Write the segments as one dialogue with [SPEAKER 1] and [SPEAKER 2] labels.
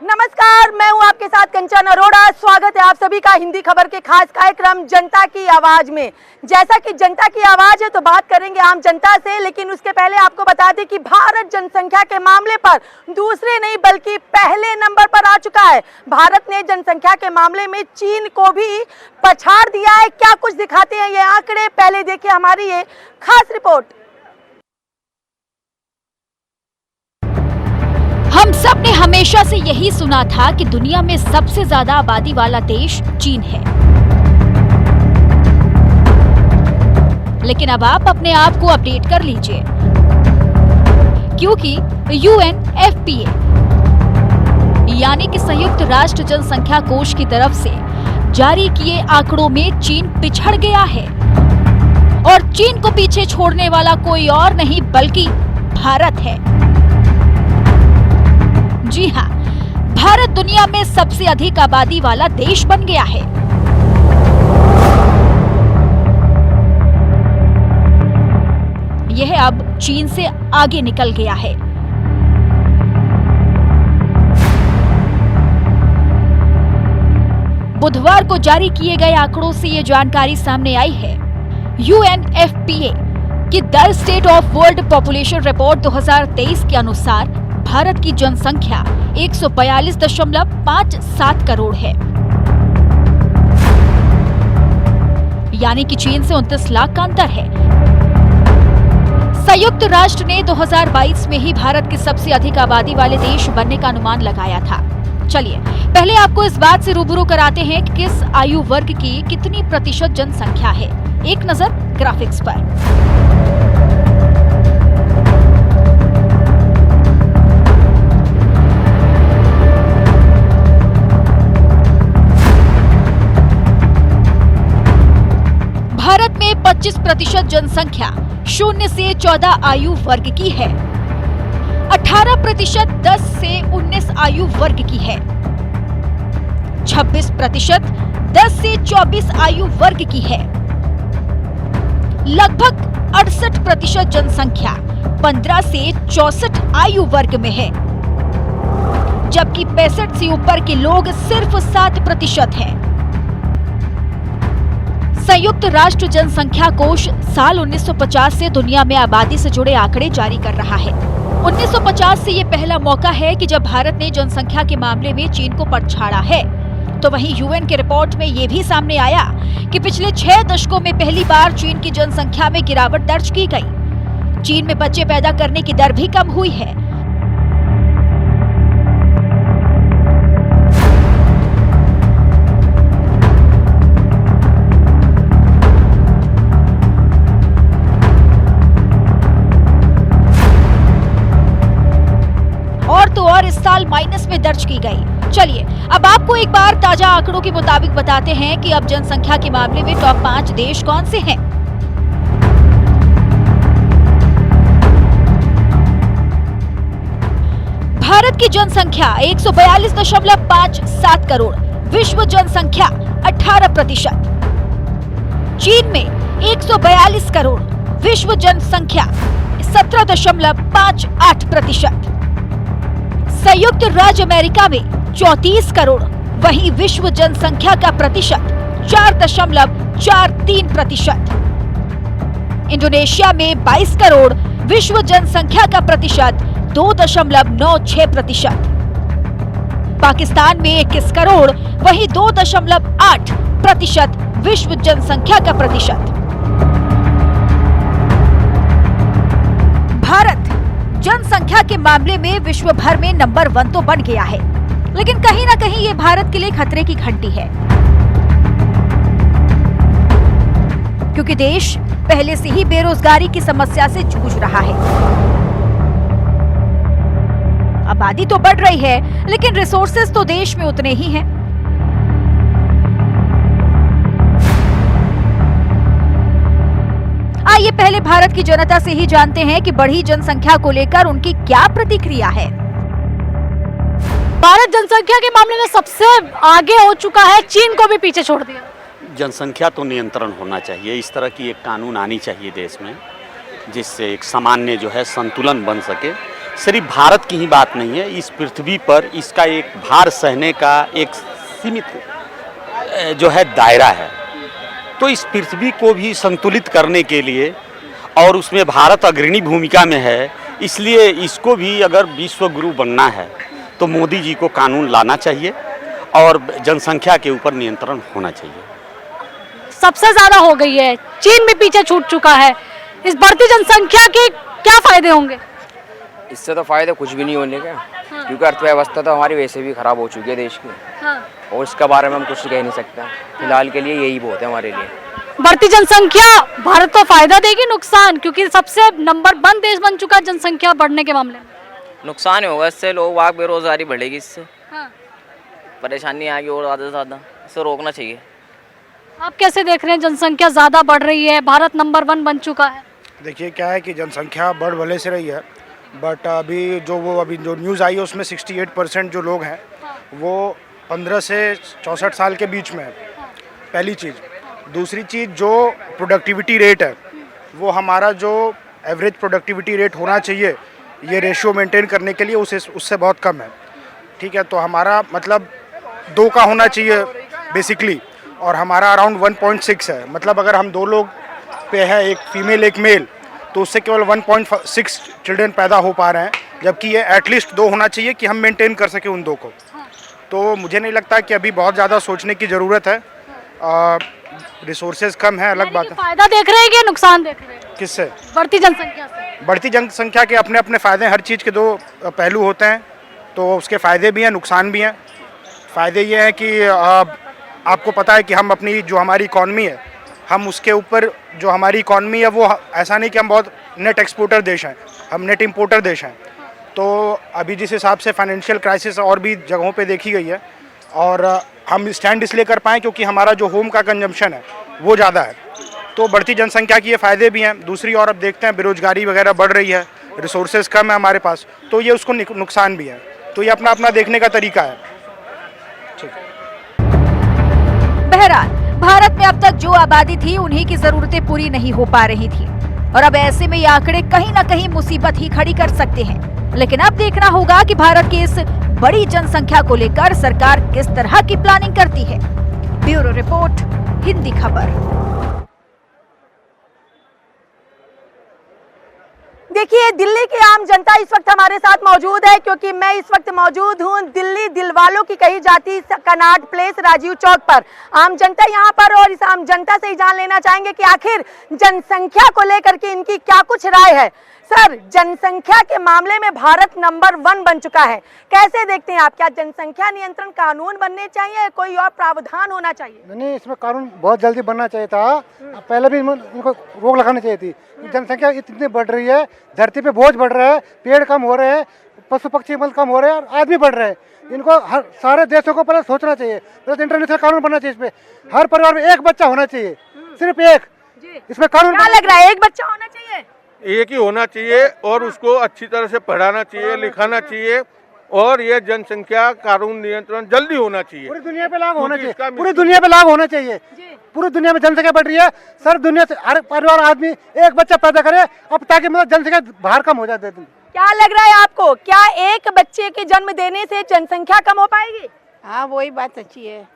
[SPEAKER 1] नमस्कार, मैं हूं आपके साथ कंचन अरोड़ा। स्वागत है आप सभी का हिंदी खबर के खास कार्यक्रम जनता की आवाज में। जैसा कि जनता की आवाज है तो बात करेंगे आम जनता से, लेकिन उसके पहले आपको बता दें कि भारत जनसंख्या के मामले पर दूसरे नहीं बल्कि पहले नंबर पर आ चुका है। भारत ने जनसंख्या के मामले में चीन को भी पछाड़ दिया है। क्या कुछ दिखाते हैं ये आंकड़े, पहले देखिए हमारी ये खास रिपोर्ट।
[SPEAKER 2] हम सब ने हमेशा से यही सुना था कि दुनिया में सबसे ज्यादा आबादी वाला देश चीन है, लेकिन अब आप अपने आप को अपडेट कर लीजिए, क्योंकि UNFPA यानी कि संयुक्त राष्ट्र जनसंख्या कोष की तरफ से जारी किए आंकड़ों में चीन पिछड़ गया है। और चीन को पीछे छोड़ने वाला कोई और नहीं बल्कि भारत है। जी हाँ, भारत दुनिया में सबसे अधिक आबादी वाला देश बन गया है। यह अब चीन से आगे निकल गया है। बुधवार को जारी किए गए आंकड़ों से ये जानकारी सामने आई है। UNFPA की the state of world population report 2023 के अनुसार भारत की जनसंख्या 142.57 करोड़ है, यानी कि चीन से 29 लाख का अंतर है। संयुक्त राष्ट्र ने 2022 में ही भारत के सबसे अधिक आबादी वाले देश बनने का अनुमान लगाया था। चलिए पहले आपको इस बात से रूबरू कराते हैं कि किस आयु वर्ग की कितनी प्रतिशत जनसंख्या है। एक नजर ग्राफिक्स पर। भारत में 25% जनसंख्या 0 से 14 आयु वर्ग की है, 18% 10 से 19 आयु वर्ग की है, 26% 10 से 24 आयु वर्ग की है, लगभग 68% जनसंख्या 15 से 64 आयु वर्ग में है, जबकि 65 से ऊपर के लोग सिर्फ 7% हैं। संयुक्त राष्ट्र जनसंख्या कोष साल 1950 से दुनिया में आबादी से जुड़े आंकड़े जारी कर रहा है। 1950 से ये पहला मौका है कि जब भारत ने जनसंख्या के मामले में चीन को पछाड़ा है। तो वहीं यूएन के रिपोर्ट में ये भी सामने आया कि पिछले 6 दशकों में पहली बार चीन की जनसंख्या में गिरावट दर्ज की गई। चीन में बच्चे पैदा करने की दर भी कम हुई है। और इस साल माइनस में दर्ज की गई। चलिए अब आपको एक बार ताजा आंकड़ों के मुताबिक बताते हैं कि अब जनसंख्या के मामले में टॉप 5 देश कौन से हैं। भारत की जनसंख्या 142.57 करोड़, विश्व जनसंख्या 18%। चीन में 142 करोड़, विश्व जनसंख्या 17.58%। संयुक्त राज्य अमेरिका में 34 करोड़, वहीं विश्व जनसंख्या का प्रतिशत 4.43%। इंडोनेशिया में 22 करोड़, विश्व जनसंख्या का प्रतिशत 2.96%। पाकिस्तान में 21 करोड़, वहीं 2.8% विश्व जनसंख्या का प्रतिशत। भारत जनसंख्या के मामले में विश्व भर में नंबर 1 तो बन गया है, लेकिन कहीं ना कहीं ये भारत के लिए खतरे की घंटी है, क्योंकि देश पहले से ही बेरोजगारी की समस्या से जूझ रहा है। आबादी तो बढ़ रही है, लेकिन रिसोर्सेज तो देश में उतने ही हैं। आइए पहले भारत की जनता से ही जानते हैं कि बढ़ी जनसंख्या को लेकर उनकी क्या प्रतिक्रिया है।
[SPEAKER 3] भारत जनसंख्या के मामले में सबसे आगे हो चुका है, चीन को भी पीछे छोड़ दिया।
[SPEAKER 4] जनसंख्या तो नियंत्रण होना चाहिए, इस तरह की एक कानून आनी चाहिए देश में, जिससे एक सामान्य जो है संतुलन बन सके। सिर्फ भारत की ही बात नहीं है, इस पृथ्वी पर इसका एक भार सहने का एक सीमित जो है दायरा है। तो इस पृथ्वी को भी संतुलित करने के लिए, और उसमें भारत अग्रणी भूमिका में है, इसलिए इसको भी अगर विश्व गुरु बनना है तो मोदी जी को कानून लाना चाहिए और जनसंख्या के ऊपर नियंत्रण होना चाहिए।
[SPEAKER 3] सबसे ज्यादा हो गई है, चीन भी पीछे छूट चुका है। इस बढ़ती जनसंख्या के क्या फायदे होंगे?
[SPEAKER 5] इससे तो फायदा कुछ भी नहीं होने का, क्योंकि अर्थव्यवस्था तो हमारी वैसे भी खराब हो चुकी है देश की, और इसके बारे में हम कुछ कह नहीं सकते। फिलहाल के लिए यही बहुत है हमारे लिए।
[SPEAKER 3] बढ़ती जनसंख्या भारत को फायदा देगी नुकसान, क्योंकि सबसे नंबर 1 देश बन चुका है जनसंख्या बढ़ने के मामले में?
[SPEAKER 5] नुकसान होगा इससे, लोग वाक बेरोजगारी बढ़ेगी, इससे परेशानी आएगी और ज़्यादा से ज़्यादा। इसे रोकना चाहिए।
[SPEAKER 3] आप कैसे देख रहे हैं, जनसंख्या ज्यादा बढ़ रही है, भारत नंबर 1 बन चुका है?
[SPEAKER 6] देखिए क्या है कि जनसंख्या बढ़ भले से रही है, बट अभी जो न्यूज़ आई है उसमें 68% जो लोग हैं वो 15 से 64 साल के बीच में है। पहली चीज़। दूसरी चीज़, जो प्रोडक्टिविटी रेट है वो हमारा जो एवरेज प्रोडक्टिविटी रेट होना चाहिए ये रेशियो मेंटेन करने के लिए उससे बहुत कम है। ठीक है, तो हमारा मतलब 2 का होना चाहिए बेसिकली, और हमारा अराउंड 1.6 है। मतलब अगर हम 2 लोग पे है, एक फीमेल एक मेल, तो उससे केवल 1.6 चिल्ड्रन पैदा हो पा रहे हैं, जबकि ये एटलीस्ट 2 होना चाहिए कि हम मेंटेन कर सके उन 2 को। तो मुझे नहीं लगता कि अभी बहुत ज़्यादा सोचने की ज़रूरत है। रिसोर्सेज कम है, अलग बात है।
[SPEAKER 3] फायदा देख रहे हैं कि नुकसान देख रहे हैं?
[SPEAKER 6] किससे?
[SPEAKER 3] बढ़ती जनसंख्या से।
[SPEAKER 6] बढ़ती जनसंख्या के अपने अपने फ़ायदे, हर चीज़ के 2 पहलू होते हैं, तो उसके फ़ायदे भी हैं, नुकसान भी हैं। फ़ायदे ये हैं कि आपको पता है कि हम अपनी जो हमारी इकॉनमी है, हम उसके ऊपर जो हमारी इकॉनमी है वो ऐसा नहीं कि हम बहुत नेट एक्सपोर्टर देश हैं, हम नेट इम्पोर्टर देश हैं। तो अभी जिस हिसाब से फाइनेंशियल क्राइसिस और भी जगहों पे देखी गई है, और हम स्टैंड इसलिए कर पाएँ क्योंकि हमारा जो होम का कंजम्पशन है वो ज़्यादा है। तो बढ़ती जनसंख्या के ये फ़ायदे भी हैं। दूसरी ओर अब देखते हैं बेरोजगारी वगैरह बढ़ रही है, रिसोर्सेज कम है हमारे पास, तो ये उसको नुकसान भी है। तो ये अपना अपना देखने का तरीका है।
[SPEAKER 2] बहरहाल भारत में अब तक जो आबादी थी उन्हीं की जरूरतें पूरी नहीं हो पा रही थी, और अब ऐसे में ये आंकड़े कहीं न कहीं मुसीबत ही खड़ी कर सकते हैं। लेकिन अब देखना होगा कि भारत की इस बड़ी जनसंख्या को लेकर सरकार किस तरह की प्लानिंग करती है। ब्यूरो रिपोर्ट, हिंदी खबर।
[SPEAKER 1] देखिए, दिल्ली की आम जनता इस वक्त हमारे साथ मौजूद है, क्योंकि मैं इस वक्त मौजूद हूं दिल्ली दिलवालों की कही जाती कनॉट प्लेस राजीव चौक पर। आम जनता यहां पर, और इस आम जनता से ही जान लेना चाहेंगे कि आखिर जनसंख्या को लेकर के इनकी क्या कुछ राय है। सर, जनसंख्या के मामले में भारत नंबर 1 बन चुका है, कैसे देखते हैं आप? क्या जनसंख्या नियंत्रण कानून बनने चाहिए या कोई और प्रावधान होना चाहिए?
[SPEAKER 7] नहीं, इसमें कानून बहुत जल्दी बनना चाहिए था। पहले भी इनको रोक लगानी चाहिए थी। जनसंख्या इतनी बढ़ रही है, धरती पे बोझ बढ़ रहा है, पेड़ कम हो रहे हैं, पशु पक्षी कम हो रहे हैं, और आदमी बढ़ रहे हैं। इनको सारे देशों को पहले सोचना चाहिए, पहले इंटरनेशनल कानून बनना चाहिए। इस पे हर परिवार में 1 बच्चा होना चाहिए, सिर्फ 1। इसमें कानून
[SPEAKER 1] क्या लग रहा है, 1 बच्चा होना चाहिए?
[SPEAKER 8] एक ही होना चाहिए, और उसको अच्छी तरह से पढ़ाना चाहिए, लिखाना चाहिए, और ये जनसंख्या कानून नियंत्रण जल्दी होना चाहिए।
[SPEAKER 7] पूरी दुनिया पे लागू होना चाहिए, पूरी दुनिया पे लागू होना चाहिए। पूरी दुनिया में जनसंख्या बढ़ रही है, सर दुनिया से हर परिवार आदमी 1 बच्चा पैदा करे अब, ताकि मतलब जनसंख्या बाहर कम हो जाए।
[SPEAKER 1] क्या लग रहा है आपको, क्या 1 बच्चे के जन्म देने से जनसंख्या कम हो पाएगी?
[SPEAKER 9] हाँ, वही बात अच्छी है।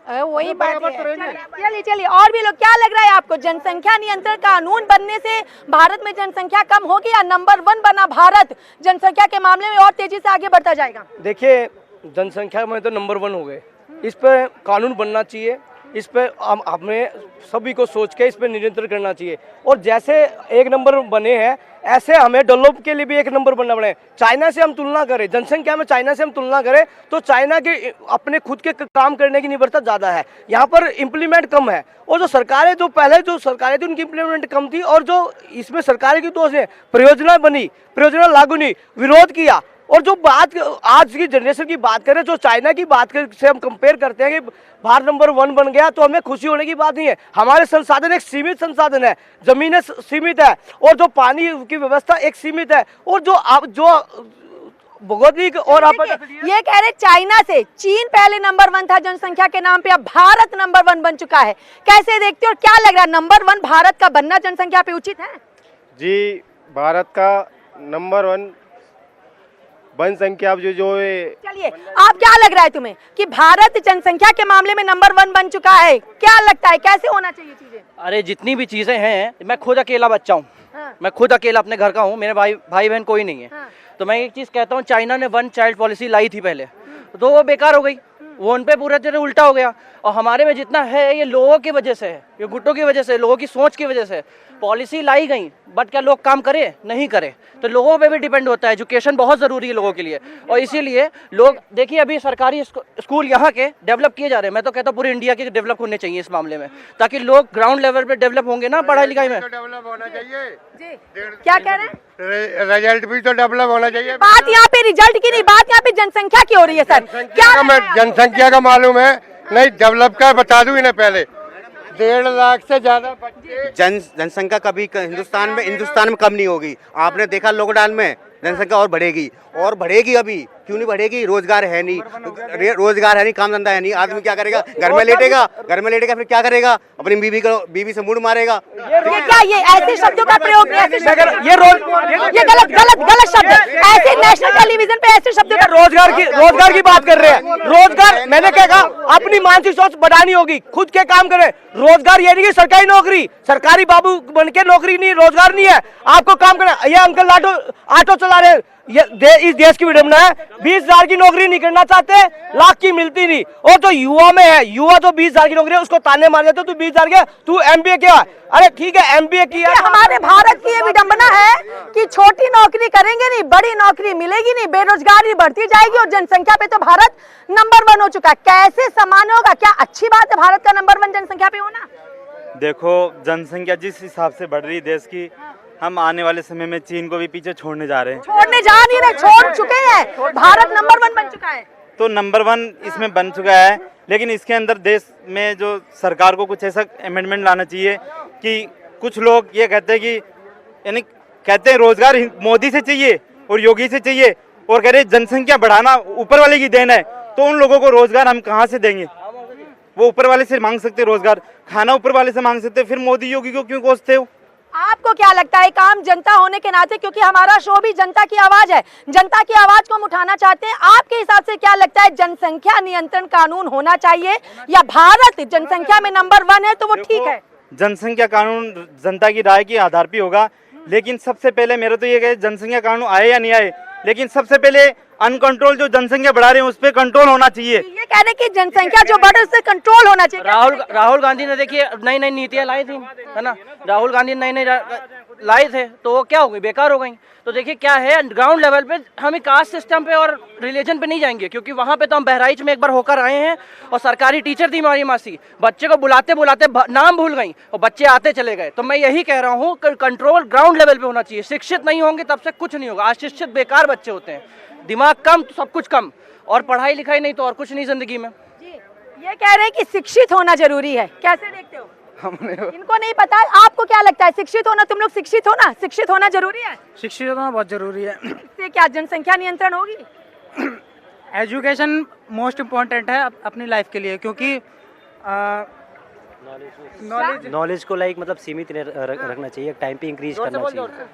[SPEAKER 9] वही बात है।
[SPEAKER 1] चलिए, और भी लोग, क्या लग रहा है आपको, जनसंख्या नियंत्रण कानून बनने से भारत में जनसंख्या कम होगी या नंबर 1 बना भारत जनसंख्या के मामले में और तेजी से आगे बढ़ता जाएगा?
[SPEAKER 10] देखिए, जनसंख्या में तो नंबर 1 हो गए, इस पे कानून बनना चाहिए, इस पे हमें सभी को सोच के इस पे नियंत्रण करना चाहिए। और जैसे 1 नंबर बने हैं, ऐसे हमें डेवलप के लिए भी 1 नंबर बनना पड़े। चाइना से हम तुलना करें, जनसंख्या में चाइना से हम तुलना करें तो चाइना के अपने खुद के काम करने की निर्भरता ज़्यादा है, यहाँ पर इम्प्लीमेंट कम है। और जो सरकारें जो पहले जो सरकारें थी उनकी इम्प्लीमेंट कम थी, और जो इसमें सरकारें की दोष है, परियोजना बनी, परियोजना लागू नहीं, विरोध किया। और जो बात आज की जनरेशन की बात करें, जो चाइना की बात से हम कंपेयर करते हैं कि भारत नंबर 1 बन गया, तो हमें खुशी होने की बात नहीं है। हमारे संसाधन एक सीमित संसाधन है, जमीनें सीमित है, और जो पानी की व्यवस्था एक सीमित है, और जो भौगोलिक और
[SPEAKER 1] ये कह रहे चाइना से चीन पहले नंबर 1 था जनसंख्या के नाम पे, अब भारत नंबर 1 बन चुका है, कैसे देखते हो? और क्या लग रहा है, नंबर 1 भारत का बनना जनसंख्या पे उचित है?
[SPEAKER 8] जी, भारत का नंबर 1
[SPEAKER 10] जनसंख्या जो
[SPEAKER 1] चलिए, आप क्या लग रहा है तुम्हें कि भारत जनसंख्या के मामले में नंबर 1 बन चुका है? क्या लगता है कैसे होना चाहिए चीजें?
[SPEAKER 10] अरे जितनी भी चीजें हैं, मैं खुद अकेला बच्चा हूँ, मैं खुद अकेला अपने घर का हूँ, मेरे भाई बहन कोई नहीं है। तो मैं एक चीज कहता हूँ, चाइना ने 1 चाइल्ड पॉलिसी लाई थी पहले, तो वो बेकार हो गई, वो उन पे पूरा तरह उल्टा हो गया। और हमारे में जितना है ये लोगों की वजह से है, ये गुट्टों की वजह से, लोगों की सोच की वजह से पॉलिसी लाई गई, बट क्या लोग काम करे? नहीं करे। तो लोगों पे भी डिपेंड होता है, एजुकेशन बहुत ज़रूरी है लोगों के लिए। और इसीलिए लोग देखिए, अभी सरकारी स्कूल यहाँ के डेवलप किए जा रहे हैं, मैं तो कहता हूँ पूरी इंडिया के डेवलप होने चाहिए इस मामले में, ताकि लोग ग्राउंड लेवल पे डेवलप होंगे ना पढ़ाई लिखाई में।
[SPEAKER 8] डेवलप होना चाहिए
[SPEAKER 1] जी, क्या कह रहे हैं?
[SPEAKER 8] रिजल्ट भी तो डेवलप होना चाहिए।
[SPEAKER 1] बात यहाँ पे रिजल्ट की नहीं, बात यहाँ पे जनसंख्या की हो रही है सर। क्या
[SPEAKER 8] जनसंख्या का मालूम है नहीं, डेवलप का बता दूं इन्हें पहले। 1.5 लाख से ज्यादा बच्चे।
[SPEAKER 11] जनसंख्या कभी हिंदुस्तान में कम नहीं होगी। आपने देखा लॉकडाउन में जनसंख्या और बढ़ेगी अभी। क्यों नहीं बढ़ेगी? रोजगार है नहीं, काम धंधा है नहीं। आदमी क्या करेगा? घर में लेटेगा फिर क्या करेगा? अपनी बीवी से मुड़ मारेगा।
[SPEAKER 1] ये क्या, ये ऐसे शब्दों का प्रयोग नहीं, ऐसे ये गलत शब्द है। ऐसे नेशनल टेलीविजन पे ऐसे शब्दों का
[SPEAKER 10] रोजगार की बात कर रहे हैं। रोजगार मैंने क्या कहा, अपनी मानसिक सोच बढ़ानी होगी, खुद के काम करें। रोजगार ये नहीं कि सरकारी नौकरी, सरकारी बाबू बन के नौकरी नहीं, रोजगार नहीं है, आपको काम करना। ये अंकल ऑटो चला रहे हैं, इस देश की विडंबना है। 20,000 की नौकरी नहीं करना चाहते, लाख की मिलती नहीं। और तो युवा में है, युवा तो 20,000 की नौकरी है, उसको ताने मार देते, तू 20,000 के, तू MBA क्या? अरे ठीक है, MBA किया।
[SPEAKER 1] हमारे भारत की ये विडंबना है कि छोटी नौकरी करेंगे नहीं, बड़ी नौकरी मिलेगी नहीं, बेरोजगारी बढ़ती जाएगी और जनसंख्या पे तो भारत नंबर 1 हो चुका है। कैसे समान होगा? क्या अच्छी बात है भारत का नंबर 1 जनसंख्या पे होना?
[SPEAKER 12] देखो, जनसंख्या जिस हिसाब से बढ़ रही है देश की, हम आने वाले समय में चीन को भी पीछे छोड़ने जा रहे हैं।
[SPEAKER 1] छोड़ने जा नहीं रहे, छोड़ चुके हैं। भारत नंबर 1 बन चुका है।
[SPEAKER 12] तो नंबर 1 इसमें बन चुका है, लेकिन इसके अंदर देश में जो सरकार को कुछ ऐसा अमेंडमेंट लाना चाहिए कि कुछ लोग ये कहते हैं कि यानी कहते हैं रोजगार मोदी से चाहिए और योगी से चाहिए, और कह रहे जनसंख्या बढ़ाना ऊपर वाले की देन है। तो उन लोगों को रोजगार हम कहाँ से देंगे? वो ऊपर वाले से मांग सकते रोजगार, खाना ऊपर वाले से मांग सकते, फिर मोदी योगी को क्यों कोसते हो?
[SPEAKER 1] आपको क्या लगता है, एक आम जनता होने के नाते, क्योंकि हमारा शो भी जनता की आवाज है, जनता की आवाज को हम उठाना चाहते हैं, आपके हिसाब से क्या लगता है, जनसंख्या नियंत्रण कानून होना चाहिए या भारत जनसंख्या में नंबर 1 है तो वो ठीक है?
[SPEAKER 12] जनसंख्या कानून जनता की राय के आधार पर होगा, लेकिन सबसे पहले मेरा तो ये कहे, जनसंख्या कानून आए या नहीं आए, लेकिन सबसे पहले अनकंट्रोल जो जनसंख्या बढ़ा रहे हैं उस पर कंट्रोल होना चाहिए।
[SPEAKER 1] ये कहने की जनसंख्या जो बढ़ रही है उस पर कंट्रोल होना चाहिए।
[SPEAKER 10] राहुल गांधी ने देखिए नई नई नीतियां लाई थी, है ना, राहुल गांधी नई लाए थे, तो वो क्या हो गई? बेकार हो गई। तो देखिए क्या है, ग्राउंड लेवल पे हम कास्ट सिस्टम पे और रिलीजन पे नहीं जाएंगे, क्योंकि वहाँ पे तो हम बहराइच में एक बार होकर आए हैं और सरकारी टीचर थी हमारी मासी, बच्चे को बुलाते बुलाते नाम भूल गई और बच्चे आते चले गए। तो मैं यही कह रहा हूँ, कंट्रोल ग्राउंड लेवल पे होना चाहिए। शिक्षित नहीं होंगे तब से कुछ नहीं होगा। अशिक्षित बेकार बच्चे होते हैं, दिमाग कम तो सब कुछ कम, और पढ़ाई लिखाई नहीं तो और कुछ नहीं जिंदगी में।
[SPEAKER 1] जी, ये कह रहे हैं कि शिक्षित होना जरूरी है, कैसे देखते हो? इनको नहीं पता, आपको क्या लगता है शिक्षित होना? तुम लोग शिक्षित हो ना, शिक्षित होना जरूरी है?
[SPEAKER 13] शिक्षित होना बहुत जरूरी है।
[SPEAKER 1] इससे क्या जनसंख्या नियंत्रण होगी?
[SPEAKER 13] एजुकेशन मोस्ट इम्पोर्टेंट है अपनी लाइफ के लिए, क्योंकि
[SPEAKER 14] नॉलेज को लाइक मतलब सीमित रखना चाहिए, टाइम पे इंक्रीज करना चाहिए।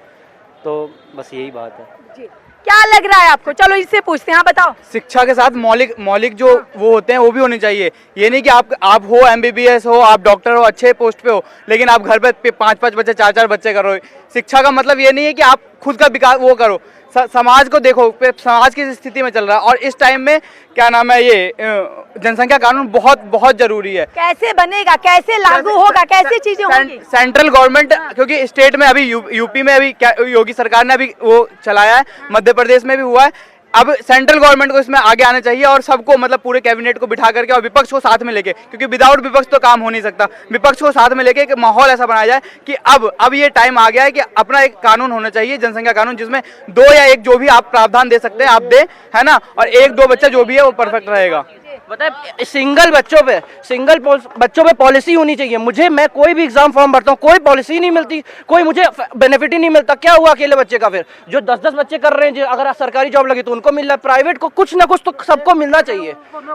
[SPEAKER 14] तो बस यही बात है
[SPEAKER 1] जी। क्या लग रहा है आपको? चलो इससे पूछते हैं, हाँ बताओ।
[SPEAKER 15] शिक्षा के साथ मौलिक जो वो होते हैं वो भी होने चाहिए। ये नहीं कि आप हो MBBS हो, आप डॉक्टर हो, अच्छे पोस्ट पे हो, लेकिन आप घर पे 5-5 बच्चे 4-4 बच्चे करो। शिक्षा का मतलब ये नहीं है कि आप खुद का विकास वो करो, समाज को देखो, समाज किस स्थिति में चल रहा है। और इस टाइम में क्या नाम है, ये जनसंख्या कानून बहुत बहुत जरूरी है।
[SPEAKER 1] कैसे बनेगा, कैसे लागू होगा, कैसे चीजें होंगी?
[SPEAKER 15] सेंट्रल गवर्नमेंट, क्योंकि स्टेट में अभी यूपी में अभी क्या योगी सरकार ने अभी वो चलाया है, मध्य प्रदेश में भी हुआ है। अब सेंट्रल गवर्नमेंट को इसमें आगे आना चाहिए और सबको मतलब पूरे कैबिनेट को बिठा करके और विपक्ष को साथ में लेके, क्योंकि विदाउट विपक्ष तो काम हो नहीं सकता। विपक्ष को साथ में लेके एक माहौल ऐसा बनाया जाए कि अब ये टाइम आ गया है कि अपना एक कानून होना चाहिए, जनसंख्या कानून, जिसमें 2 या 1 जो भी आप प्रावधान दे सकते हैं आप दे, है ना, और 1-2 बच्चा जो भी है वो परफेक्ट रहेगा।
[SPEAKER 10] बताए सिंगल बच्चों पे पॉलिसी होनी चाहिए। मैं कोई भी एग्जाम फॉर्म भरता हूँ, कोई पॉलिसी नहीं मिलती, कोई मुझे बेनिफिट ही नहीं मिलता। क्या हुआ अकेले बच्चे का? फिर जो 10-10 बच्चे कर रहे हैं, अगर सरकारी जॉब लगी तो उनको मिल रहा है, प्राइवेट को कुछ ना कुछ तो सबको मिलना चाहिए।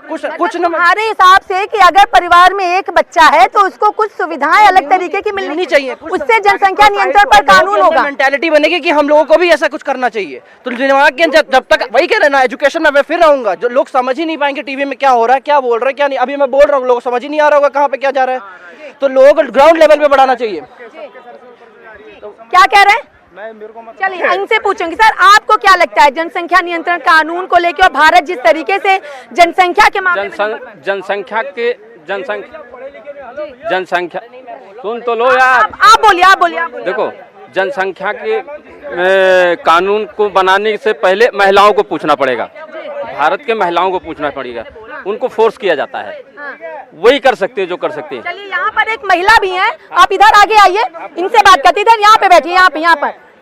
[SPEAKER 10] कुछ ना
[SPEAKER 1] हमारे हिसाब से कि अगर परिवार में एक बच्चा है तो उसको कुछ सुविधाएं अलग तरीके की मिलनी चाहिए, उससे जनसंख्या नियंत्रण पर कानून होगा।
[SPEAKER 10] मेंटालिटी बनेगी कि हम लोगों को भी ऐसा कुछ करना चाहिए। तो दिमाग के जब तक वही कह रहे ना, एजुकेशन में मैं फिर रहूंगा, जो लोग समझ ही नहीं पाएंगे टीवी में क्या हो रहा है, क्या बोल रहे हैं, क्या नहीं। अभी मैं बोल रहा हूँ, लोगों को समझ ही नहीं आ रहा होगा कहाँ पे क्या जा रहा है। तो लोग ग्राउंड लेवल पे बढ़ाना चाहिए।
[SPEAKER 1] क्या कह रहे हैं? चलिए इनसे पूछूंगी, सर आपको क्या लगता है जनसंख्या नियंत्रण कानून को लेकर और भारत जिस तरीके से जनसंख्या के मामले में
[SPEAKER 16] जनसंख्या सुन तो लो यार,
[SPEAKER 1] आप बोलिए।
[SPEAKER 16] देखो, जनसंख्या के कानून को बनाने से पहले महिलाओं को पूछना पड़ेगा, भारत के महिलाओं को पूछना पड़ेगा, उनको फोर्स किया जाता है, वही कर सकते हैं जो कर सकते हैं।
[SPEAKER 1] चलिए यहाँ पर एक महिला भी है, आप इधर आगे आइए, इनसे बात करते, इधर यहाँ पे बैठिए,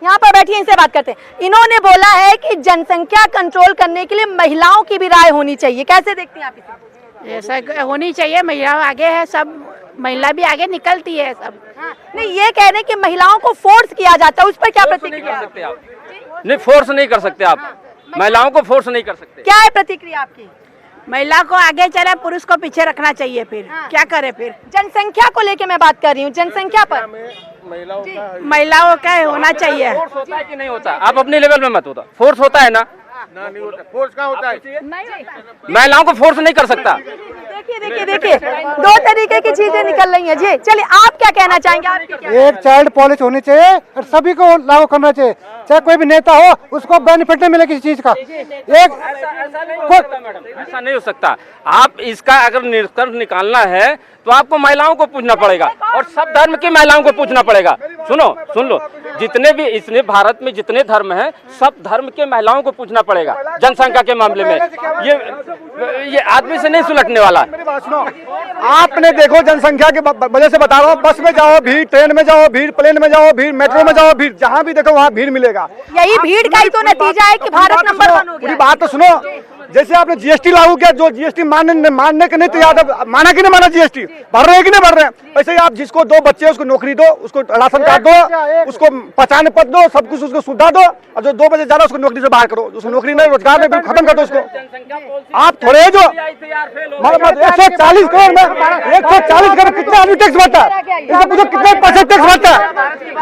[SPEAKER 1] यहाँ पर बैठिए, इनसे बात करते हैं। इन्होंने बोला है कि जनसंख्या कंट्रोल करने के लिए महिलाओं की भी राय होनी चाहिए, कैसे देखती हैं आप इसे?
[SPEAKER 9] ऐसा होनी चाहिए, महिला आगे है, सब महिला भी आगे निकलती है सब।
[SPEAKER 1] नहीं, ये कह रहे हैं कि महिलाओं को फोर्स किया जाता है, उस पर क्या प्रतिक्रिया?
[SPEAKER 16] नहीं, फोर्स नहीं कर सकते आप, महिलाओं को फोर्स नहीं कर सकते।
[SPEAKER 1] क्या है प्रतिक्रिया आपकी?
[SPEAKER 9] महिला को आगे चले, पुरुष को पीछे रखना चाहिए। फिर क्या करे? फिर
[SPEAKER 1] जनसंख्या को लेके मैं बात कर रही हूँ, जनसंख्या पर
[SPEAKER 9] महिलाओं का होना चाहिए।
[SPEAKER 16] फोर्स होता है कि नहीं होता? आप अपने लेवल में मत होता, फोर्स होता है ना?
[SPEAKER 8] नहीं होता। फोर्स कहाँ होता है?
[SPEAKER 16] महिलाओं को फोर्स नहीं कर सकता।
[SPEAKER 1] देखिए, दो तरीके की चीजें निकल रही हैं जी। चलिए आप क्या कहना चाहेंगे?
[SPEAKER 7] एक चाइल्ड पॉलिसी होनी चाहिए और सभी को लागू करना चाहिए, चाहे कोई भी नेता हो उसको बेनिफिट नहीं मिले किसी चीज का।
[SPEAKER 16] ऐसा नहीं हो सकता। आप इसका अगर निष्कर्ष निकालना है तो आपको महिलाओं को पूछना पड़ेगा और सब धर्म की महिलाओं को पूछना पड़ेगा। सुन लो, जितने भी इसने भारत में जितने धर्म हैं, सब धर्म के महिलाओं को पूछना पड़ेगा जनसंख्या के मामले में। ये आदमी से नहीं सुलटने वाला।
[SPEAKER 10] आपने देखो, जनसंख्या के वजह से बता रहा हूँ, बस में जाओ भीड़, ट्रेन में जाओ भीड़, प्लेन में जाओ भीड़, मेट्रो में जाओ भीड़, जहाँ भी देखो वहाँ भीड़ मिलेगा।
[SPEAKER 1] यही भीड़ का ही तो नतीजा है कि भारत नंबर 1 हो गया।
[SPEAKER 10] पूरी बात तो सुनो, जैसे आपने जीएसटी लागू किया, जो जीएसटी मानने के नहीं तैयार, माना कि नहीं माना जीएसटी, भर रहे हैं कि नहीं भर रहे हैं? वैसे ही आप जिसको 2 बच्चे उसको नौकरी दो, उसको राशन कार्ड दो, उसको 50 पद दो, सब कुछ उसको सुविधा दो, और जो 2 बजे जा रहा है उसको नौकरी से बाहर करो, उसको नौकरी नहीं, रोजगार नहीं, खत्म कर दो उसको। आप थोड़े जो 140 करोड़ में 140 करोड़ कितना आदमी टैक्स भरता है? इनको पूछो कितने % टैक्स भरता है?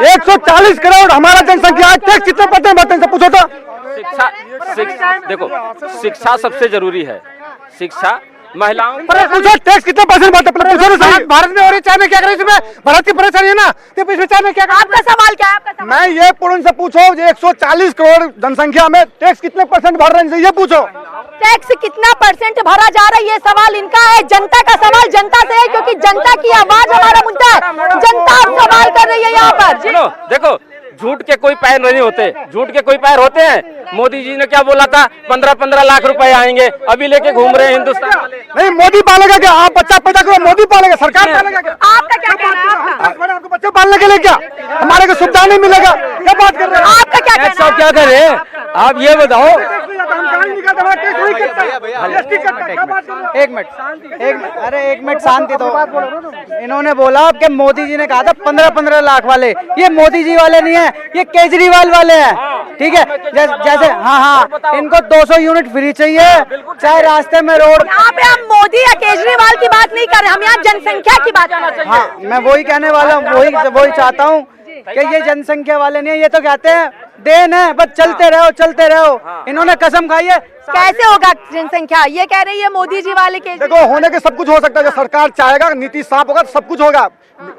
[SPEAKER 10] 140 करोड़ हमारा जनसंख्या टैक्स कितने % भरते हैं, पूछो तो।
[SPEAKER 16] देखो, शिक्षा सबसे जरूरी है, शिक्षा महिलाओं
[SPEAKER 7] पूछो टैक्स कितने % भरते हैं? भारत में और चाइना क्या करे? इसमें भारत की परेशानी है ना, तो इसमें चाइना क्या?
[SPEAKER 1] आपका सवाल क्या है?
[SPEAKER 10] मैं ये उनसे पूछो, 140 करोड़ जनसंख्या में टैक्स कितने % भर रहे हैं, ये पूछो।
[SPEAKER 1] टैक्स कितना % भरा जा रहा है, ये सवाल इनका है। जनता का सवाल जनता से है, क्योंकि जनता की आवाज हमारा मुद्दा है। जनता सवाल कर रही है यहाँ पर।
[SPEAKER 16] देखो, झूठ के कोई पैर नहीं होते, झूठ के कोई पैर होते हैं। मोदी जी ने क्या बोला था? 15-15 लाख रुपए आएंगे, अभी लेके घूम रहे हैं हिंदुस्तान वाले।
[SPEAKER 10] नहीं, मोदी पालेगा क्या? आप बच्चा पैदा करो, मोदी पालेगा, सरकार पालेगा क्या?
[SPEAKER 1] आपका क्या कहना है?
[SPEAKER 10] आपको बच्चे पालने के लिए क्या हमारे को सुविधा नहीं मिलेगा? क्या बात कर रहे हैं?
[SPEAKER 1] आपका क्या कहना है?
[SPEAKER 10] क्या करें आप ये बताओ।
[SPEAKER 13] एक मिनट, अरे एक मिनट शांति। तो इन्होंने बोला कि मोदी जी ने कहा था 15-15 लाख वाले, ये मोदी जी वाले नहीं है, ये केजरीवाल वाले हैं। ठीक है, जैसे हाँ, इनको 200 यूनिट फ्री चाहिए, चाहे रास्ते में रोड।
[SPEAKER 1] यहाँ पे हम मोदी या केजरीवाल की बात नहीं कर रहे, हम यहाँ जनसंख्या की बात कर रहे हैं।
[SPEAKER 13] हाँ, मैं वही कहने वाला हूँ, वही चाहता हूँ कि ये जनसंख्या वाले नहीं है, ये तो कहते हैं देन है, बस चलते रहो। इन्होंने कसम खाई है।
[SPEAKER 1] कैसे होगा जनसंख्या? ये कह रही है मोदी जी वाले के।
[SPEAKER 10] देखो, होने के सब कुछ हो सकता है, जब सरकार चाहेगा, नीति साफ होगा तो सब कुछ होगा।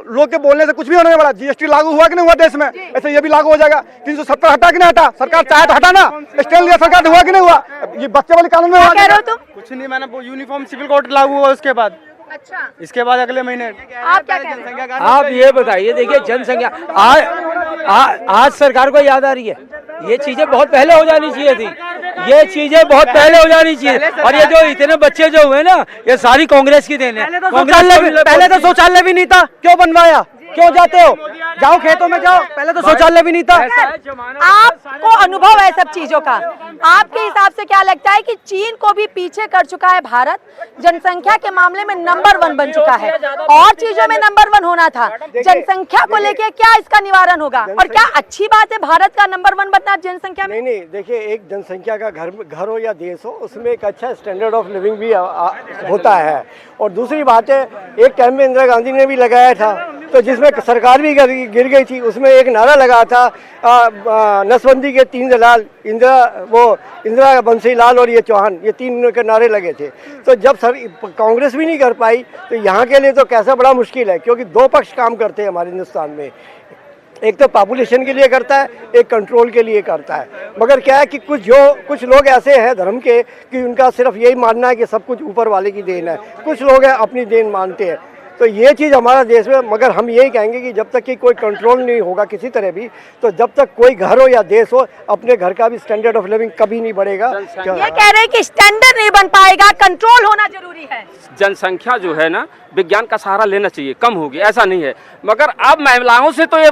[SPEAKER 10] लोग के बोलने से कुछ भी होने वाला। जीएसटी लागू हुआ कि नहीं हुआ देश में, ऐसे ये भी लागू हो जाएगा। 370 हटा कि नहीं हटा? सरकार चाहे तो हटा ना। स्टेल लिया सरकार हुआ कि नहीं हुआ? ये बच्चे वाले कानून में हुआ।
[SPEAKER 1] कह रहे हो तुम?
[SPEAKER 13] कुछ नहीं, मैंने यूनिफॉर्म सिविल कोड लागू हुआ उसके बाद।
[SPEAKER 1] अच्छा,
[SPEAKER 13] इसके बाद अगले महीने।
[SPEAKER 1] आप क्या कह रहे हैं?
[SPEAKER 13] आप ये बताइए, देखिए जनसंख्या आज सरकार को याद आ रही है, ये चीजें बहुत पहले हो जानी चाहिए थी, ये चीजें बहुत पहले हो जानी चाहिए। और ये जो इतने बच्चे जो हुए ना, ये सारी कांग्रेस की देन है। पहले तो शौचालय भी नहीं था, क्यों बनवाया?
[SPEAKER 10] क्यों जाते हो? जाओ खेतों में जाओ, पहले तो शौचालय भी नहीं था।
[SPEAKER 1] आपको अनुभव है सब चीजों का, आपके हिसाब से क्या लगता है कि चीन को भी पीछे कर चुका है भारत? जनसंख्या के मामले में नंबर 1 बन चुका है, और चीजों में नंबर 1 होना था। जनसंख्या को लेके क्या इसका निवारण होगा, और क्या अच्छी बात है भारत का नंबर 1 बनना जनसंख्या में?
[SPEAKER 10] नहीं, देखिए, एक जनसंख्या का घर हो या देश हो, उसमें एक अच्छा स्टैंडर्ड ऑफ लिविंग भी होता है। और दूसरी बात है, एक टाइम में इंदिरा गांधी ने भी लगाया था, तो जिसमें सरकार भी गिर गई थी, उसमें एक नारा लगा था नसबंदी के 3 दलाल, इंदिरा बंसीलाल और ये चौहान, ये 3 के नारे लगे थे। तो जब कांग्रेस भी नहीं कर पाई, तो यहाँ के लिए तो कैसा बड़ा मुश्किल है, क्योंकि 2 पक्ष काम करते हैं हमारे हिंदुस्तान में। एक तो पॉपुलेशन के लिए करता है, एक कंट्रोल के लिए करता है। मगर क्या है कि कुछ लोग ऐसे हैं धर्म के कि उनका सिर्फ यही मानना है कि सब कुछ ऊपर वाले की देन है, कुछ लोग हैं अपनी देन मानते हैं। तो ये चीज़ हमारा देश में, मगर हम यही कहेंगे कि जब तक कि कोई कंट्रोल नहीं होगा किसी तरह भी, तो जब तक कोई घर हो या देश हो, अपने घर का भी स्टैंडर्ड ऑफ लिविंग कभी नहीं बढ़ेगा।
[SPEAKER 1] ये कह रहे हैं कि स्टैंडर्ड नहीं बन पाएगा, कंट्रोल होना जरूरी है।
[SPEAKER 16] जनसंख्या जो है ना, विज्ञान का सहारा लेना चाहिए, कम होगी ऐसा नहीं है। मगर आप महिलाओं से तो ये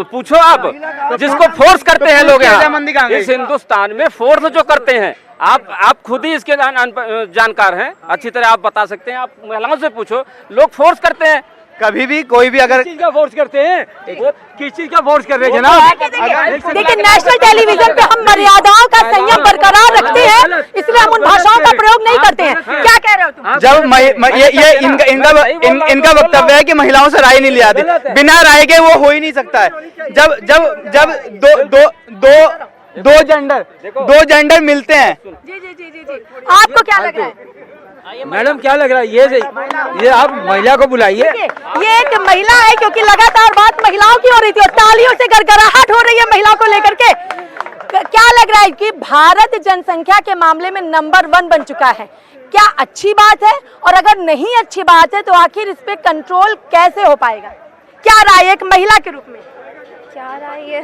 [SPEAKER 16] पूछो आप, जिसको फोर्स करते हैं लोग यहाँ इस हिंदुस्तान में, फोर्स जो करते हैं, आप खुद ही इसके जानकार हैं, अच्छी तरह आप बता सकते हैं। आप महिलाओं से पूछो, लोग फोर्स करते हैं।
[SPEAKER 12] कभी भी कोई भी अगर
[SPEAKER 10] किस चीज का फोर्स करते हैं, किस चीज का फोर्स कर रहे हैं जनाब?
[SPEAKER 1] देखिए, नेशनल टेलीविजन पे हम मर्यादाओं का संयम बरकरार रखते हैं, इसलिए हम उन भाषाओं का प्रयोग नहीं करते हैं। क्या कह रहे हो तुम?
[SPEAKER 12] जब इनका वक्तव्य है कि महिलाओं से राय नहीं लिया जाती, बिना राय के वो हो ही नहीं सकता है। जब दो जेंडर मिलते हैं।
[SPEAKER 1] जी, आपको क्या लग रहा है
[SPEAKER 10] मैडम? क्या लग रहा है? ये आप महिला को बुलाइए।
[SPEAKER 1] ये एक महिला है, क्योंकि लगातार बात महिलाओं की हो रही थी और तालियों से गड़गड़ाहट हो रही है महिलाओं को लेकर के। क्या लग रहा है कि भारत जनसंख्या के मामले में नंबर 1 बन चुका है? क्या अच्छी बात है? और अगर नहीं अच्छी बात है, तो आखिर इस पे कंट्रोल कैसे हो पाएगा? क्या राय एक महिला के रूप में?
[SPEAKER 17] क्या राय है?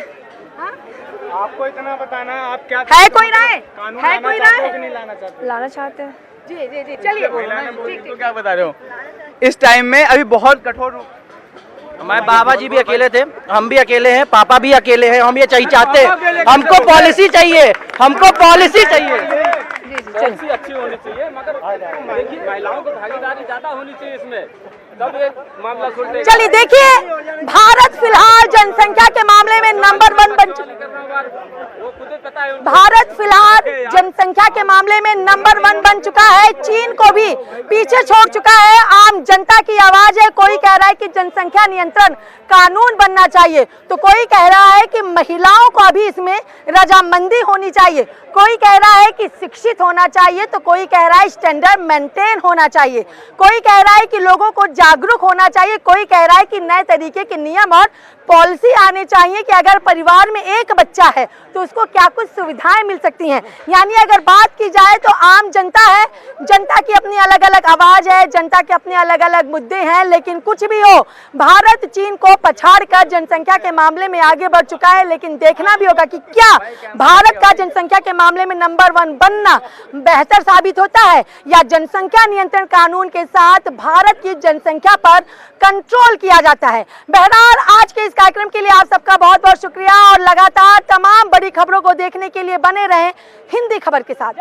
[SPEAKER 10] आपको इतना बताना, आप क्या
[SPEAKER 1] है कोई राय? है कोई राय?
[SPEAKER 17] लाना चाहते हैं?
[SPEAKER 1] जी, चलिए।
[SPEAKER 12] तो क्या बता रहे हो? इस टाइम में अभी बहुत कठोर,
[SPEAKER 13] हमारे बाबा जी भी अकेले थे, हम भी अकेले हैं, पापा भी अकेले हैं। हम ये चाहते हैं, हमको पॉलिसी चाहिए, हमको पॉलिसी चाहिए।
[SPEAKER 16] पॉलिसी अच्छी होनी चाहिए, मगर देखिए महिलाओं की भागीदारी ज्यादा होनी चाहिए इसमें, तब ये मामला सुलझेगा।
[SPEAKER 1] चलिए, देखिए, भारत फिलहाल जनसंख्या के मामले में नंबर 1 बन चुका है। भारत फिलहाल जनसंख्या के मामले में नंबर 1 बन चुका है, चीन को भी पीछे छोड़ चुका है। आम जनता की आवाज है, कोई कह रहा है कि जनसंख्या नियंत्रण कानून बनना चाहिए, तो कोई कह रहा है कि महिलाओं को अभी इसमें रजामंदी होनी चाहिए, कोई कह रहा है कि शिक्षित होना चाहिए, तो कोई कह रहा है स्टैंडर्ड मेंटेन होना चाहिए, कोई कह रहा है कि लोगों को जागरूक होना चाहिए, कोई कह रहा है कि नए तरीके के नियम और पॉलिसी आने चाहिए कि अगर परिवार में एक बच्चा है तो उसको क्या कुछ सुविधाएं मिल सकती हैं। यानी अगर बात की जाए तो आम जनता है, जनता की अपनी अलग अलग आवाज है, जनता के अपने अलग अलग मुद्दे हैं, लेकिन कुछ भी हो, भारत चीन को पछाड़कर जनसंख्या के मामले में आगे बढ़ चुका है। लेकिन देखना भी होगा कि क्या भारत का जनसंख्या के मामले में नंबर 1 बनना बेहतर साबित होता है, या जनसंख्या नियंत्रण कानून के साथ भारत की जनसंख्या पर कंट्रोल किया जाता है। बहरहाल, आज के इस कार्यक्रम के लिए आप सबका बहुत बहुत शुक्रिया, और लगातार तमाम बड़ी खबरों को देखने के लिए बने रहें हिंदी खबर के साथ।